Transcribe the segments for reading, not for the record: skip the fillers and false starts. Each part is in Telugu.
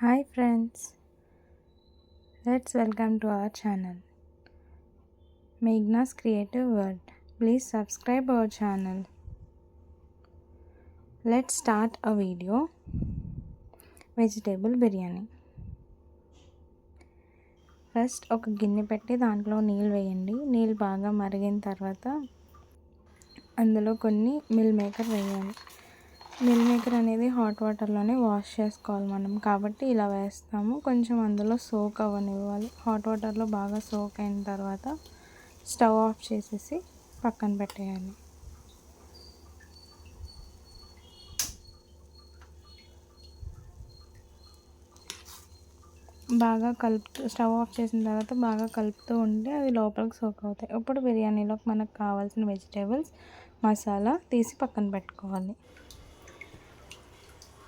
Hi friends, let's welcome to our channel Meghna's Creative World. Please subscribe our channel. Let's start a video. Vegetable biryani. First ఒక గిన్నె పెట్టి దాంట్లో నీళ్ళు వేయండి. నీళ్ళు బాగా మరిగిన తర్వాత అందులో కొన్ని మిల్ మేకర్ వేయాలి. మిల్ మేకర్ అనేది హాట్ వాటర్లోనే వాష్ చేసుకోవాలి మనం, కాబట్టి ఇలా వేస్తాము. కొంచెం అందులో సోక్ అవ్వనివ్వాలి. హాట్ వాటర్లో బాగా సోక్ అయిన తర్వాత స్టవ్ ఆఫ్ చేసేసి పక్కన పెట్టేయాలి. బాగా స్టవ్ ఆఫ్ చేసిన తర్వాత బాగా కలుపుతూ ఉంటే అవి లోపలికి సోక్ అవుతాయి. ఇప్పుడు బిర్యానీలోకి మనకు కావాల్సిన వెజిటేబుల్స్, మసాలా తీసి పక్కన పెట్టుకోవాలి.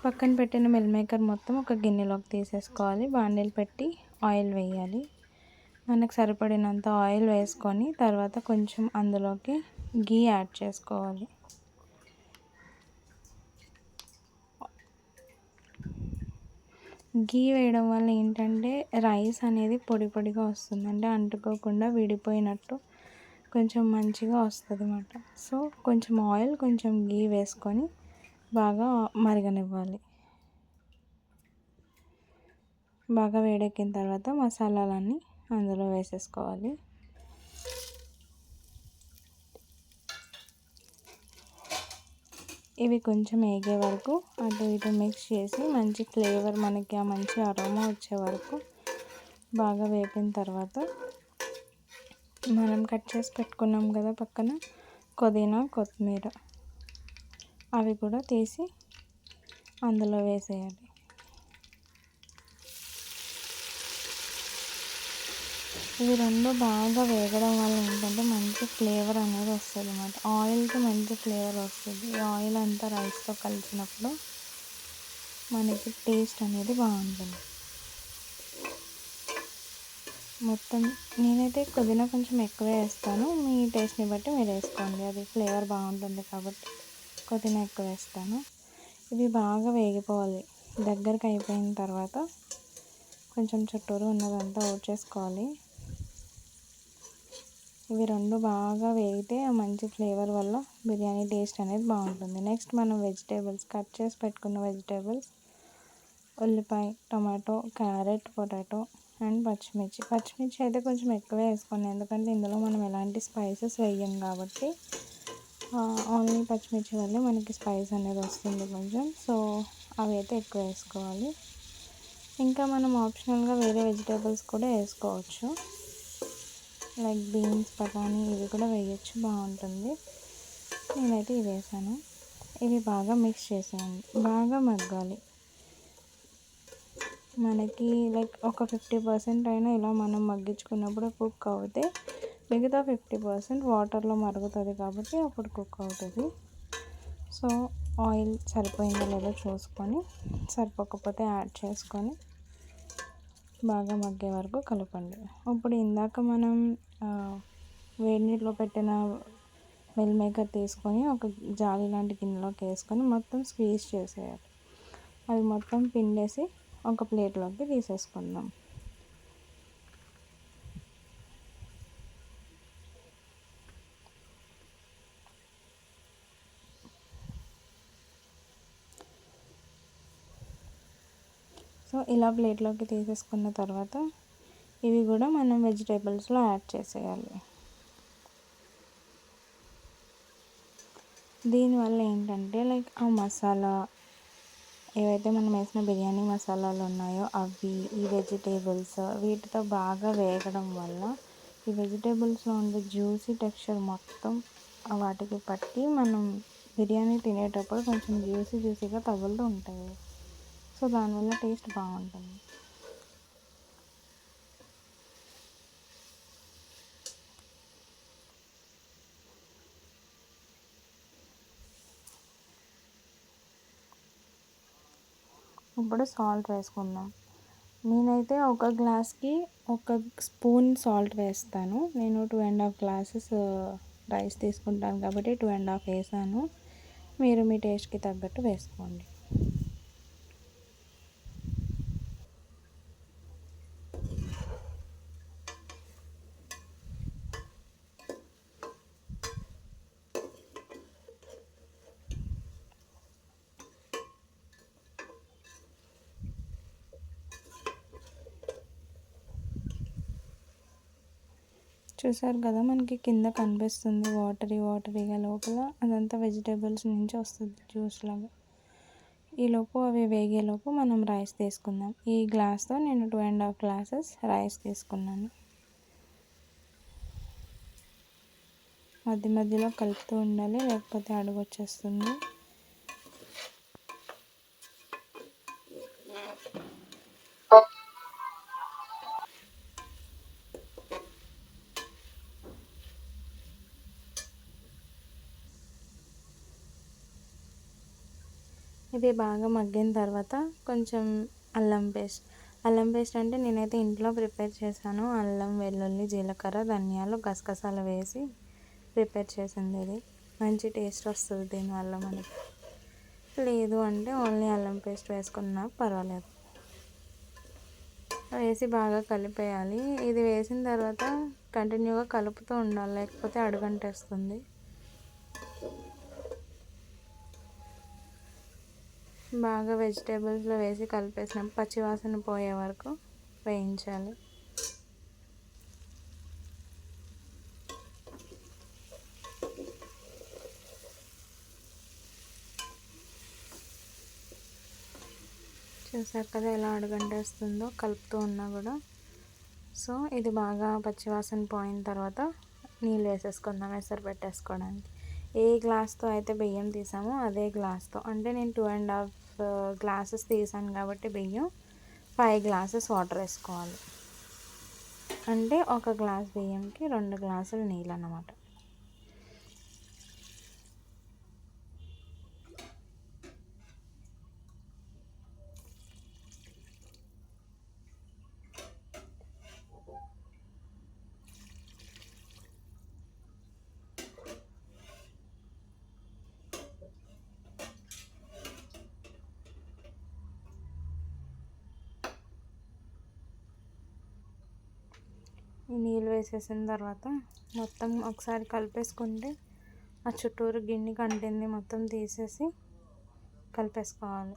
పక్కన పెట్టిన మిల్ మేకర్ మొత్తం ఒక గిన్నెలోకి తీసేసుకోవాలి. బాండిల్ పెట్టి ఆయిల్ వేయాలి. మనకు సరిపడినంత ఆయిల్ వేసుకొని తర్వాత కొంచెం అందులోకి గీ యాడ్ చేసుకోవాలి. గీ వేయడం వల్ల ఏంటంటే రైస్ అనేది పొడి పొడిగా వస్తుంది, అంటే అంటుకోకుండా విడిపోయినట్టు కొంచెం మంచిగా వస్తుంది అన్నమాట. సో కొంచెం ఆయిల్, కొంచెం గీ వేసుకొని బాగా మరగనివ్వాలి. బాగా వేడెక్కిన తర్వాత మసాలాలన్నీ అందులో వేసేసుకోవాలి. ఇవి కొంచెం వేగే వరకు అటు ఇటు మిక్స్ చేసి మంచి ఫ్లేవర్, మనకి ఆ మంచి అరోమా వచ్చే వరకు బాగా వేపిన తర్వాత మనం కట్ చేసి పెట్టుకున్నాం కదా పక్కన పుదీనా, కొత్తిమీర, అవి కూడా తీసి అందులో వేసేయాలి. ఇవి రెండు బాగా వేగడం వల్ల ఏంటంటే మంచి ఫ్లేవర్ అనేది వస్తుంది అన్నమాట. ఆయిల్కి మంచి ఫ్లేవర్ వస్తుంది. ఈ ఆయిల్ అంతా రైస్తో కలిసినప్పుడు మనకి టేస్ట్ అనేది బాగుంటుంది. మొత్తం నేనైతే పుదీనా కొంచెం ఎక్కువే వేస్తాను, మీ టేస్ట్ని బట్టి మీరు వేసుకోండి, అది ఫ్లేవర్ బాగుంటుంది కాబట్టి పుదీనా ఎక్కువ వేస్తాను. ఇవి బాగా వేగిపోవాలి. దగ్గరికి అయిపోయిన తర్వాత కొంచెం చుట్టూరు ఉన్నదంతా ఊడ్చేసుకోవాలి. ఇవి రెండు బాగా వేగితే ఆ మంచి ఫ్లేవర్ వల్ల బిర్యానీ టేస్ట్ అనేది బాగుంటుంది. నెక్స్ట్ మనం వెజిటేబుల్స్ కట్ చేసి పెట్టుకున్న వెజిటేబుల్స్ ఉల్లిపాయ, టమాటో, క్యారెట్, పొటాటో అండ్ పచ్చిమిర్చి అయితే కొంచెం ఎక్కువే వేసుకోండి, ఎందుకంటే ఇందులో మనం ఎలాంటి స్పైసెస్ వేయం కాబట్టి ఓన్లీ పచ్చిమిర్చి వల్లే మనకి స్పైస్ అనేది వస్తుంది కొంచెం. సో అవి అయితే ఎక్కువ వేసుకోవాలి. ఇంకా మనం ఆప్షనల్గా వేరే వెజిటేబుల్స్ కూడా వేసుకోవచ్చు, లైక్ బీన్స్, బఠానీ, ఇవి కూడా వేయచ్చు, బాగుంటుంది. నేనైతే ఇవి వేసాను. ఇవి బాగా మిక్స్ చేసేయండి, బాగా మగ్గాలి. మనకి లైక్ ఒక 50% అయినా ఇలా మనం మగ్గించుకున్నప్పుడు కుక్ అవుతే మిగతా 50% వాటర్లో మరుగుతుంది కాబట్టి అప్పుడు కుక్ అవుతుంది. సో ఆయిల్ సరిపోయిందో లేదో చూసుకొని, సరిపోకపోతే యాడ్ చేసుకొని బాగా మగ్గే వరకు కలపండి. ఇప్పుడు ఇందాక మనం వేడి నీటిలో పెట్టిన మిల్ మేకర్ తీసుకొని ఒక జాలి లాంటి గిన్నెలోకి వేసుకొని మొత్తం స్క్వీజ్ చేసేయాలి. అవి మొత్తం పిండేసి ఒక ప్లేట్లోకి తీసేసుకుందాం. సో ఇలా ప్లేట్లోకి తీసేసుకున్న తర్వాత ఇవి కూడా మనం వెజిటేబుల్స్లో యాడ్ చేసేయాలి. దీనివల్ల ఏంటంటే లైక్ ఆ మసాలా ఏవైతే మనం వేసిన బిర్యానీ మసాలాలు ఉన్నాయో అవి ఈ వెజిటేబుల్స్ వీటితో బాగా వేగడం వల్ల ఈ వెజిటేబుల్స్లో ఉండే జ్యూసీ టెక్స్చర్ మొత్తం వాటికి పట్టి మనం బిర్యానీ తినేటప్పుడు కొంచెం జ్యూసీగా తగులుతూ ఉంటాయి. సో దానివల్ల టేస్ట్ బాగుంటుంది. ఇప్పుడు సాల్ట్ వేసుకుందాం. నేనైతే ఒక గ్లాస్కి ఒక స్పూన్ సాల్ట్ వేస్తాను. నేను 2.5 గ్లాసెస్ రైస్ తీసుకుంటాను కాబట్టి 2.5 వేసాను. మీరు మీ టేస్ట్కి తగ్గట్టు వేసుకోండి. చూసారు కదా, మనకి కింద కనిపిస్తుంది వాటరీగా, లోపల అదంతా వెజిటేబుల్స్ నుంచి వస్తుంది జ్యూస్ లాగా. ఈలోపు అవి వేగేలోపు మనం రైస్ తీసుకుందాం. ఈ గ్లాస్తో నేను 2.5 గ్లాసెస్ రైస్ తీసుకున్నాను. మధ్యలో కలుపుతూ ఉండాలి, లేకపోతే అడుగు వచ్చేస్తుంది. ఇవి బాగా మగ్గిన తర్వాత కొంచెం అల్లం పేస్ట్ అంటే నేనైతే ఇంట్లో ప్రిపేర్ చేశాను. అల్లం, వెల్లుల్లి, జీలకర్ర, ధనియాలు, గసగసాలు వేసి ప్రిపేర్ చేసింది. ఇది మంచి టేస్ట్ వస్తుంది దీనివల్ల మనకి. లేదు అంటే ఓన్లీ అల్లం పేస్ట్ వేసుకున్నా పర్వాలేదు. వేసి బాగా కలిపేయాలి. ఇది వేసిన తర్వాత కంటిన్యూగా కలుపుతూ ఉండాలి, లేకపోతే అడుగంటేస్తుంది. బాగా వెజిటేబుల్స్లో వేసి కలిపేసినాం. పచ్చివాసన పోయే వరకు వేయించాలి. చూసారు కదా ఎలా అడుగంటేస్తుందో కలుపుతూ ఉన్నా కూడా. సో ఇది బాగా పచ్చివాసన పోయిన తర్వాత నీళ్ళు వేసేసుకుందాం ఎసరు పెట్టేసుకోవడానికి. ఏ గ్లాస్తో అయితే బియ్యం తీసామో అదే గ్లాస్తో, అంటే నేను 2.5 గ్లాసెస్ తీసాను కాబట్టి బియ్యం 5 గ్లాసెస్ వాటర్ వేసుకోవాలి. అంటే 1 గ్లాస్ బియ్యంకి 2 గ్లాసులు నీళ్ళు అన్నమాట. ఈ నీళ్ళు వేసేసిన తర్వాత మొత్తం ఒకసారి కలిపేసుకుంటే ఆ చుట్టూరు గిన్నె కంటింది మొత్తం తీసేసి కలిపేసుకోవాలి.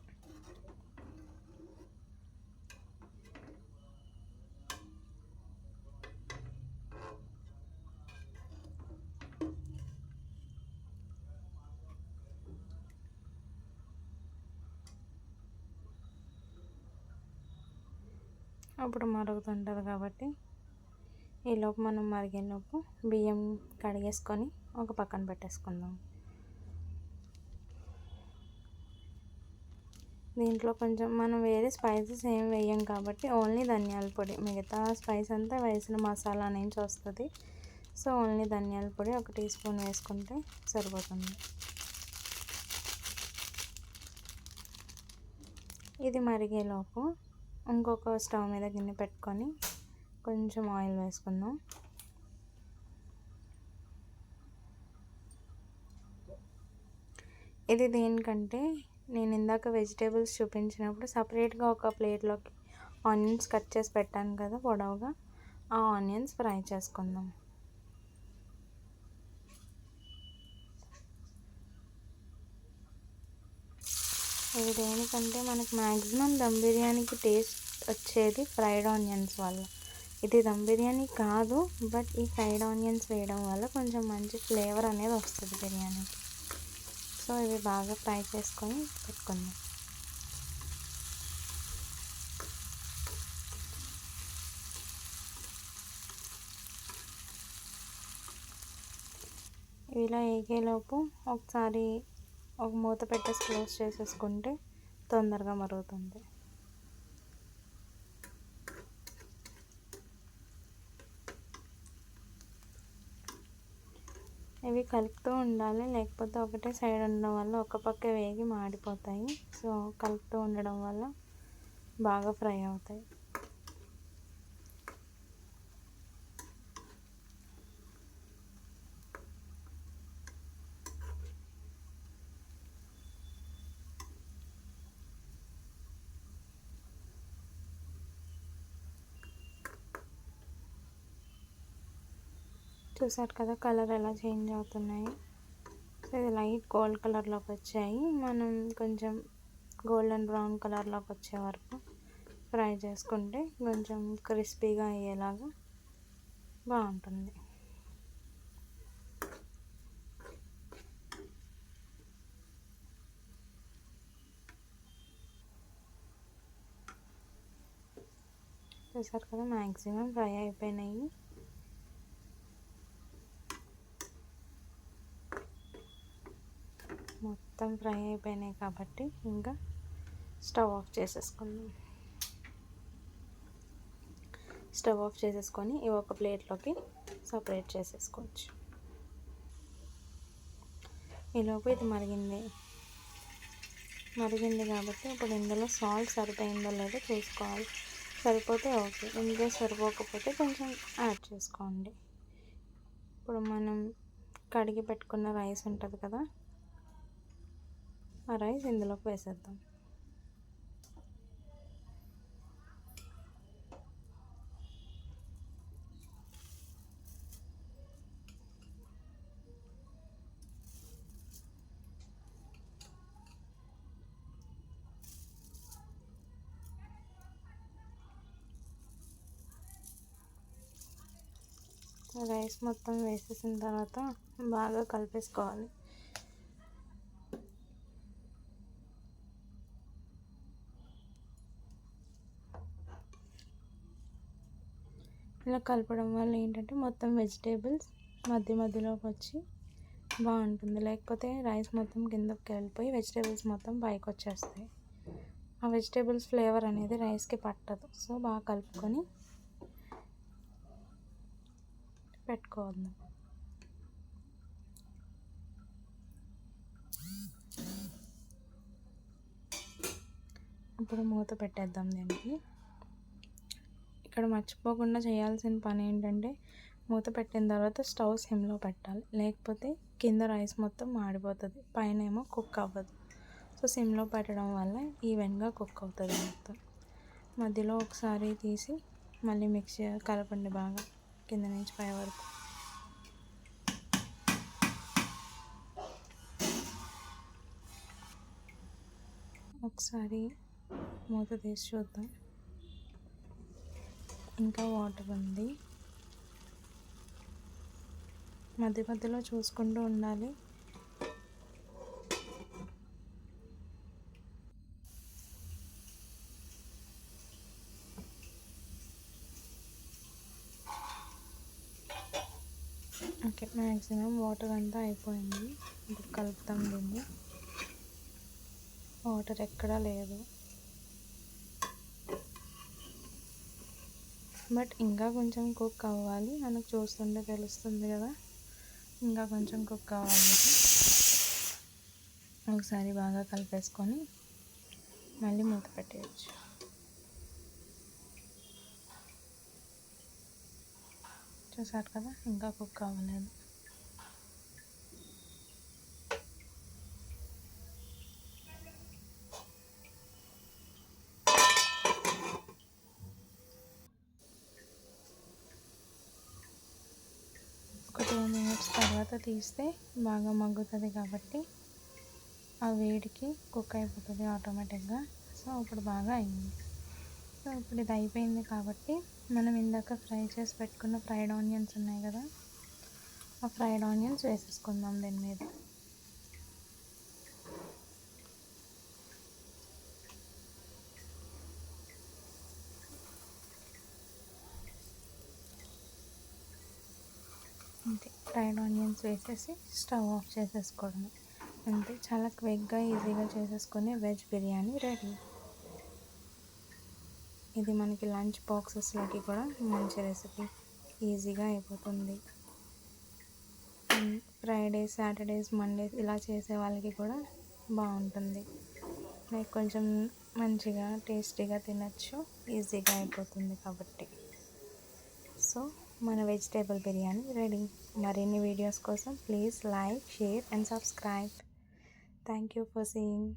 అప్పుడు మరుగుతుంటుంది కాబట్టి ఈలోపు మనం మరిగేలోపు బియ్యం కడిగేసుకొని ఒక పక్కన పెట్టేసుకుందాం. దీంట్లో కొంచెం మనం వేరే స్పైసెస్ ఏం వేయం కాబట్టి ఓన్లీ ధనియాల పొడి, మిగతా స్పైస్ అంతా వేసిన మసాలా నుంచి వస్తుంది. సో ఓన్లీ ధనియాల పొడి 1 టీ స్పూన్ వేసుకుంటే సరిపోతుంది. ఇది మరిగేలోపు ఇంకొక స్టవ్ మీద గిన్నె పెట్టుకొని కొంచెం ఆయిల్ వేసుకుందాం. ఇది దేనికంటే నేను ఇందాక వెజిటేబుల్స్ చూపించినప్పుడు సపరేట్గా ఒక ప్లేట్లోకి ఆనియన్స్ కట్ చేసి పెట్టాను కదా పొడవుగా, ఆ ఆనియన్స్ ఫ్రై చేసుకుందాం. ఇది దేనికంటే మనకి మ్యాక్సిమం దమ్ బిర్యానీకి టేస్ట్ వచ్చేది ఫ్రైడ్ ఆనియన్స్ వల్ల. ఇది దమ్ బిర్యానీ కాదు, బట్ ఈ ఫ్రైడ్ ఆనియన్స్ వేయడం వల్ల కొంచెం మంచి ఫ్లేవర్ అనేది వస్తుంది బిర్యానీకి. సో ఇవి బాగా ఫ్రై చేసుకొని పెట్టుకుందాం. ఇలా వేగేలోపు ఒకసారి ఒక మూత పెట్టేసి క్లోజ్ చేసేసుకుంటే తొందరగా మరుగుతుంది. ఇవి కలుపుతూ ఉండాలి, లేకపోతే ఒకటే సైడ్ ఉండడం వల్ల ఒక పక్క వేగి మాడిపోతాయి. సో కలుపుతూ ఉండడం వల్ల బాగా ఫ్రై అవుతాయి. చూసారు కదా కలర్ ఎలా చేంజ్ అవుతున్నాయి. సో ఇది లైట్ గోల్డ్ కలర్లోకి వచ్చాయి. మనం కొంచెం గోల్డెన్ బ్రౌన్ కలర్లోకి వచ్చే వరకు ఫ్రై చేసుకుంటే కొంచెం క్రిస్పీగా అయ్యేలాగా బాగుంటుంది. చూసారు కదా, మ్యాక్సిమం ఫ్రై అయిపోయినాయి. మొత్తం ఫ్రై అయిపోయినాయి కాబట్టి ఇంకా స్టవ్ ఆఫ్ చేసేసుకుందాం. స్టవ్ ఆఫ్ చేసేసుకొని ఇవి ఒక ప్లేట్లోకి సపరేట్ చేసేసుకోవచ్చు. ఈలోపు ఇది మరిగింది కాబట్టి ఇప్పుడు ఇందులో సాల్ట్ సరిపోయిందో లేదో చూసుకోవాలి. సరిపోతే ఓకే, ఇన్కేస్ సరిపోకపోతే కొంచెం యాడ్ చేసుకోండి. ఇప్పుడు మనం కడిగి పెట్టుకున్న రైస్ ఉంటుంది కదా, ఆ రైస్ ఇందులోకి వేసేద్దాం. రైస్ మొత్తం వేసేసిన తర్వాత బాగా కలిపేసుకోవాలి. ఇలా కలపడం వల్ల ఏంటంటే మొత్తం వెజిటేబుల్స్ మధ్యలోకి వచ్చి బాగుంటుంది. లేకపోతే రైస్ మొత్తం కిందకి వెళ్ళిపోయి వెజిటేబుల్స్ మొత్తం పైకి వచ్చేస్తాయి. ఆ వెజిటేబుల్స్ ఫ్లేవర్ అనేది రైస్కి పట్టదు. సో బాగా కలుపుకొని పెట్టుకోవద్దు. ఇప్పుడు మూత పెట్టేద్దాం దీనికి. ఇక్కడ మర్చిపోకుండా చేయాల్సిన పని ఏంటంటే మూత పెట్టిన తర్వాత స్టవ్ సిమ్లో పెట్టాలి, లేకపోతే కింద రైస్ మొత్తం మాడిపోతుంది, పైన ఏమో కుక్ అవ్వదు. సో సిమ్లో పెట్టడం వల్ల ఈవెన్గా కుక్ అవుతుంది మొత్తం. మధ్యలో ఒకసారి తీసి మళ్ళీ మిక్స్ కలపండి బాగా కింద నుంచి పై వరకు. ఒకసారి మూత తీసి చూద్దాం. ఇంకా వాటర్ ఉంది, మధ్యలో చూసుకుంటూ ఉండాలి. ఓకే, మ్యాక్సిమం వాటర్ అంతా అయిపోయింది. ఇప్పుడు కలుపుతాం దీన్ని. వాటర్ ఎక్కడా లేదు, బట్ ఇంకా కొంచెం కుక్ అవ్వాలి. మనకు చూస్తుంటే తెలుస్తుంది కదా, ఇంకా కొంచెం కుక్ అవ్వాలి. ఒకసారి బాగా కలిపేసుకొని మళ్ళీ మూత పెట్టేయచ్చు. చూసారు కదా, ఇంకా కుక్ అవ్వలేదు. ఒక 2 మినిట్స్ తర్వాత తీస్తే బాగా మగ్గుతుంది కాబట్టి ఆ వేడికి కుక్ అయిపోతుంది ఆటోమేటిక్గా. సో ఇప్పుడు బాగా అయింది. సో ఇప్పుడు ఇది అయిపోయింది కాబట్టి మనం ఇందాక ఫ్రై చేసి పెట్టుకున్న ఫ్రైడ్ ఆనియన్స్ ఉన్నాయి కదా, ఆ ఫ్రైడ్ ఆనియన్స్ వేసేసుకుందాం దీని మీద. అంతే, ఫ్రైడ్ ఆనియన్స్ వేసేసి స్టవ్ ఆఫ్ చేసేసుకోవడం. అంతే, చాలా క్విక్గా ఈజీగా చేసేసుకునే వెజ్ బిర్యానీ రెడీ. ఇది మనకి లంచ్ బాక్సెస్లోకి కూడా మంచి రెసిపీ, ఈజీగా అయిపోతుంది. ఫ్రైడేస్, సాటర్డేస్, మండేస్ ఇలా చేసే వాళ్ళకి కూడా బాగుంటుంది. లైక్ కొంచెం మంచిగా టేస్టీగా తినచ్చు, ఈజీగా అయిపోతుంది కాబట్టి. సో మన వెజిటేబుల్ బిర్యానీ రెడీ. మరిన్ని వీడియోస్ కోసం please like, share and subscribe. Thank you for seeing.